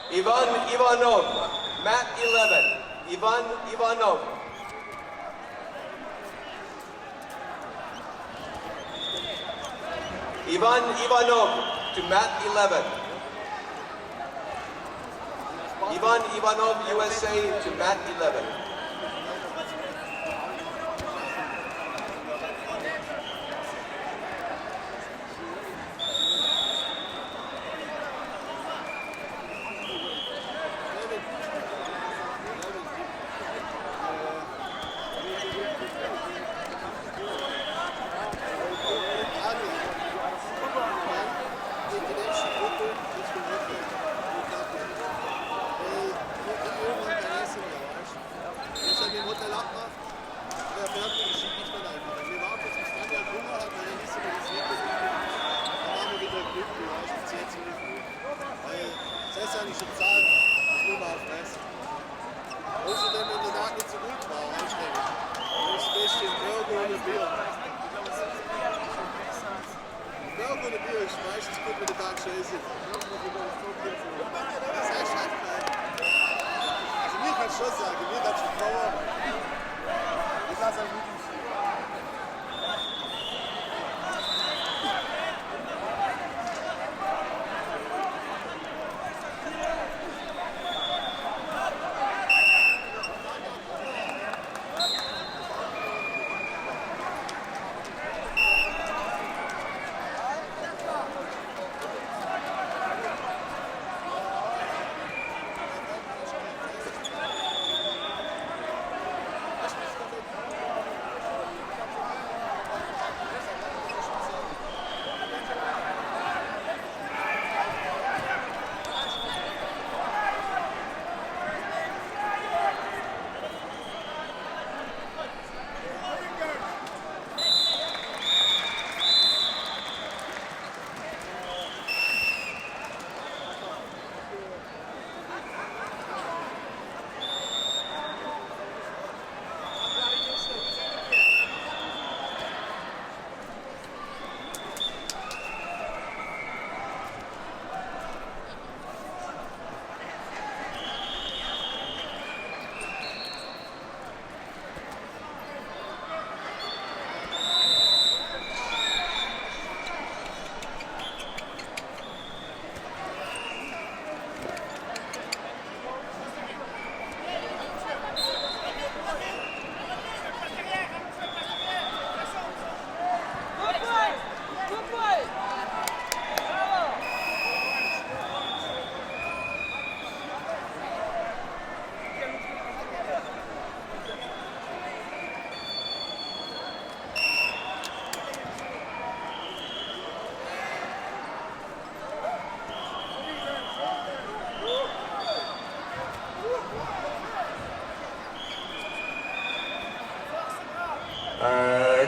Ivan Ivanov, mat 11. Ivan Ivanov. Ivan Ivanov to mat 11. Ivan Ivanov, USA to mat 11.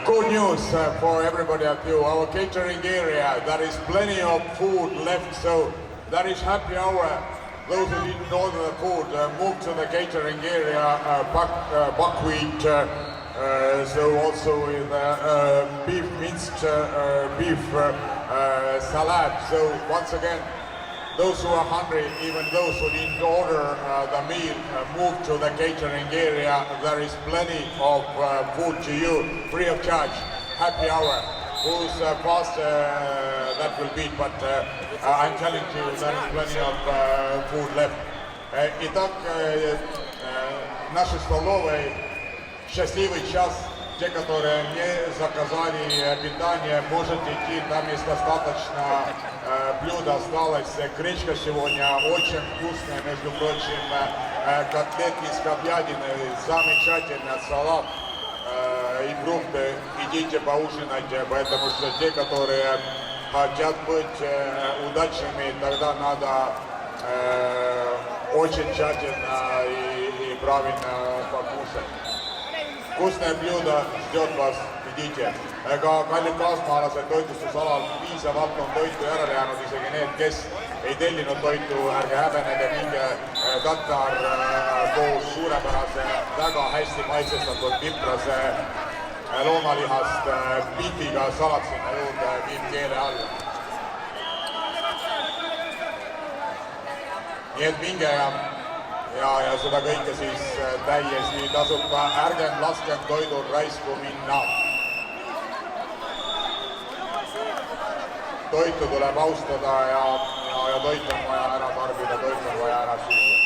Good news for everybody at you. Our catering area, there is plenty of food left, so there is happy hour. Those who didn't order the food, move to the catering area, buckwheat, so also with beef, minced beef salad. So once again, those who are hungry, even those who didn't order the meal, move to the catering area. There is plenty of food to you, free of charge. Happy hour. Who's fast, that will be, but I'm telling you, there is plenty of food left. Итак, наши столовые, счастливый час. Те, которые не заказали питание, можете идти, там есть достаточно блюд осталось. Гречка сегодня очень вкусная, между прочим, котлетки из говядины, замечательный салат и фрукты. Идите поужинайте, потому что те, которые хотят быть удачными, тогда надо очень тщательно и правильно покушать. Vkusne blюda ждет вас, idite. Ega kallid kaasmaalased, toitlustusalal piisavalt on toitu järele jäänud, isegi need, kes ei tellinud toitu, ärge häbenege, minge Tatar koos suurepärase, väga hästi maitsestatud piprase loomalihast bifiga salat sinna juurde, viib keele alla. nii et minge ja seda kõike siis täiesti tasuta, ärgem laskem toidul raisku minna. Toitu tuleb austada ja toit on vaja ära tarbida, toit on vaja ära süüa.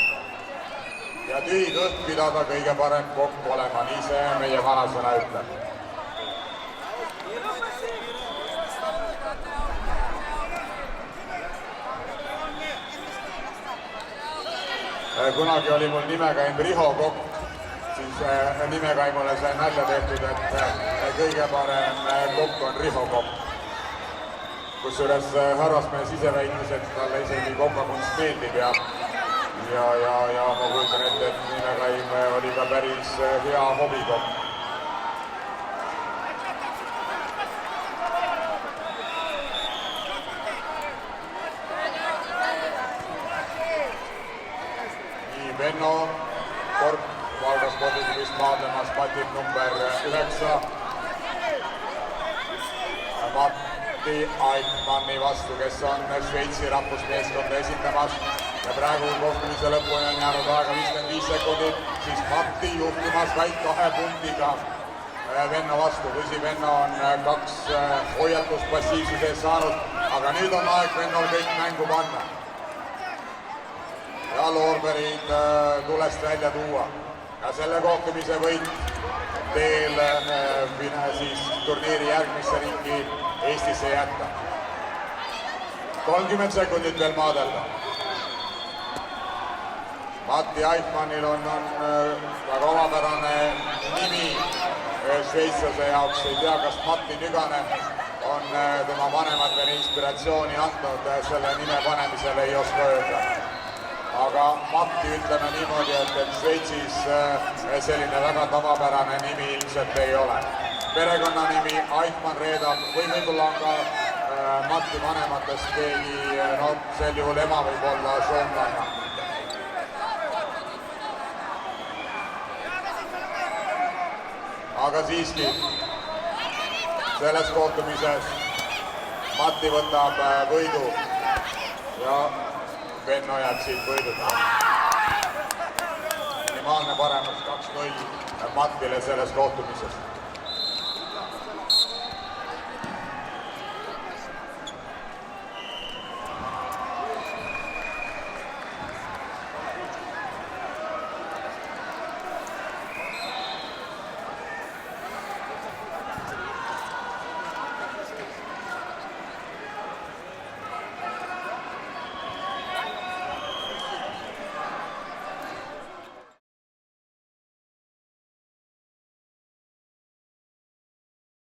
Ja tühi kõht pidada kõige parem kokk olema, nii see meie vanasõna ütleb. Kunagi oli mul nimekaim Riho Kokk, siis nimekaimule sai nalja tehtud, et kõige parem kokk on Riho Kokk. Kusjuures härrasmees ise väitis, et talle isegi kokakunst meeldib ja ma kujutan ette, et nimekaim oli ka päris hea hobikokk. Venno Korp Valga spordiklubist maadlemas patib number 9 Matti Aitmanni vastu, kes on Šveitsi rahvusmeeskonda esindamas ja praegu kohtumise lõpuni on jäänud aega 55 sekundit, siis Matti juhtimas vaid 2 punktiga Venno vastu. Tõsi, Venno on 2 hoiatust passiivsuse eest saanud, aga nüüd on aeg Vennol kõik mängu panna. Ja loorberid tulest välja tuua. Ja selle kohtumise võit teel siis turniiri järgmisse ringi Eestisse jätta. 30 sekundit veel maadelda. Matti Aitmannil on väga omapärane nimi šveitslase jaoks. Ei tea, kas Matti Nüganen on tema vanematele inspiratsiooni andnud selle nime panemisele, ei oska öelda. Aga Matti ütleme niimoodi, et Šveitsis selline väga tavapärane nimi ilmselt ei ole. Perekonnanimi Aitmann reedab või võib-olla on ka Matti vanematest keegi, no sel juhul ema võib olla soomlanna. Aga siiski, selles kohtumises Matti võtab võidu ja Venno jääb siit võiduta. Minimaalne paremus 2-0 Mattile selles kohtumises.